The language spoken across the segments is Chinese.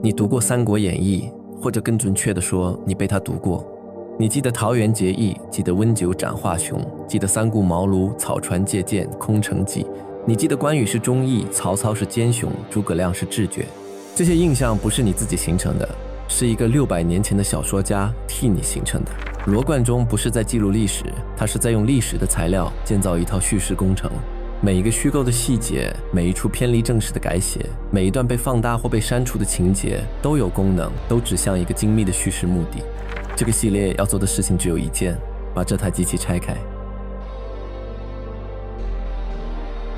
你读过《三国演义》，或者更准确地说，你被它读过。你记得桃园结义，记得温酒斩华雄，记得三顾茅庐草船借箭空城计，你记得关羽是忠义，曹操是奸雄，诸葛亮是智决。这些印象不是你自己形成的，是一个600年前的小说家替你形成的。罗贯中不是在记录历史，他是在用历史的材料建造一套叙事工程。每一个虚构的细节，每一处偏离正史的改写，每一段被放大或被删除的情节，都有功能，都指向一个精密的叙事目的。这个系列要做的事情只有一件，把这台机器拆开。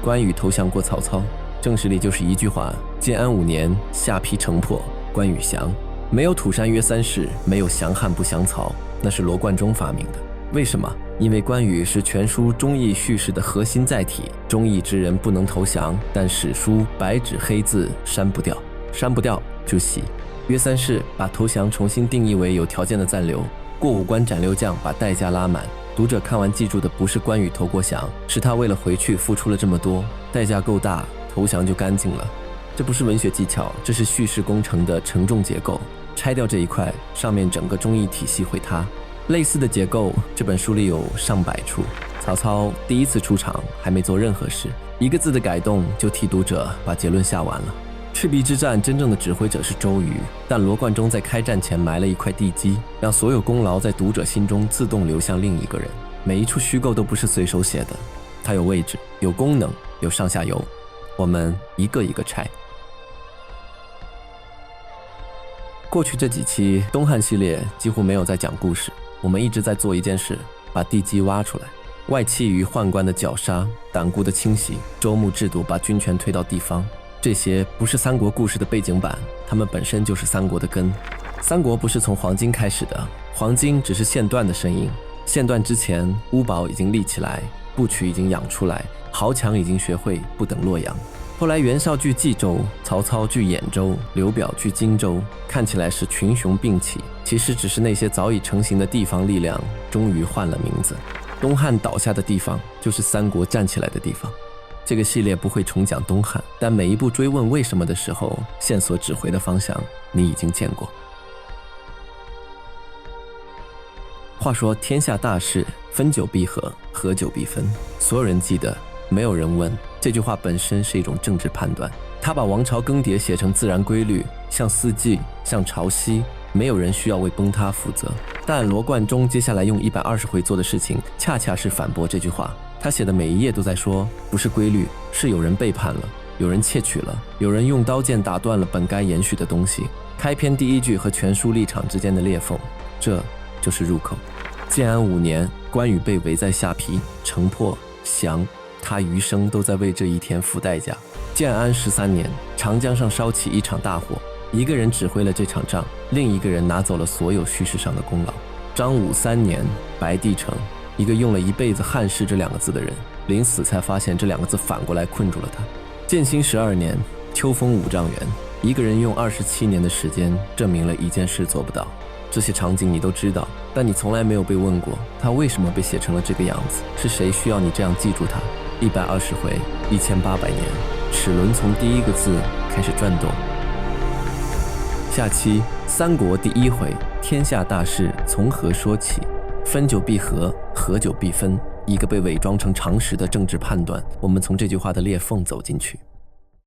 关羽投降过曹操，正史里就是一句话：建安5年，下邳城破，关羽降。没有土山约三世，没有降汉不降曹，那是罗贯中发明的。为什么？因为关羽是全书忠义叙事的核心载体，忠义之人不能投降，但史书白纸黑字删不掉，删不掉就洗。约三世把投降重新定义为有条件的暂留，过五关斩六将把代价拉满。读者看完记住的不是关羽投过降，是他为了回去付出了这么多，代价够大，投降就干净了。这不是文学技巧，这是叙事工程的承重结构。拆掉这一块，上面整个忠义体系会塌。类似的结构，这本书里有上百处。曹操第一次出场还没做任何事，一个字的改动就替读者把结论下完了。赤壁之战真正的指挥者是周瑜，但罗贯中在开战前埋了一块地基，让所有功劳在读者心中自动流向另一个人。每一处虚构都不是随手写的，它有位置，有功能，有上下游。我们一个一个拆。过去这几期东汉系列几乎没有在讲故事，我们一直在做一件事，把地基挖出来。外戚与宦官的绞杀，党锢的清洗，州牧制度把军权推到地方，这些不是三国故事的背景板，它们本身就是三国的根。三国不是从黄巾开始的，黄巾只是线段的声音。线段之前，乌堡已经立起来，部曲已经养出来，豪强已经学会不等洛阳。后来袁绍据冀州，曹操据兖州，刘表据荆州，看起来是群雄并起，其实只是那些早已成型的地方力量终于换了名字。东汉倒下的地方，就是三国站起来的地方。这个系列不会重讲东汉，但每一步追问为什么的时候，线索指挥的方向你已经见过。话说天下大事，分久必合，合久必分，所有人记得，没有人问。这句话本身是一种政治判断，他把王朝更迭写成自然规律，像四季，像潮汐，没有人需要为崩塌负责。但罗贯中接下来用120回做的事情，恰恰是反驳这句话。他写的每一页都在说，不是规律，是有人背叛了，有人窃取了，有人用刀剑打断了本该延续的东西。开篇第一句和全书立场之间的裂缝，这就是入口。建安5年，关羽被围在下邳，城破降，他余生都在为这一天付代价。建安13年，长江上烧起一场大火，一个人指挥了这场仗，另一个人拿走了所有叙事上的功劳。张武3年，白帝城，一个用了一辈子汉室这2个字的人，临死才发现这2个字反过来困住了他。建兴12年，秋风5丈原，一个人用27年的时间证明了一件事做不到。这些场景你都知道，但你从来没有被问过，他为什么被写成了这个样子？是谁需要你这样记住他？120回，1800年，齿轮从第一个字开始转动。下期三国第1回，天下大事从何说起？分久必合，合久必分，一个被伪装成常识的政治判断，我们从这句话的裂缝走进去。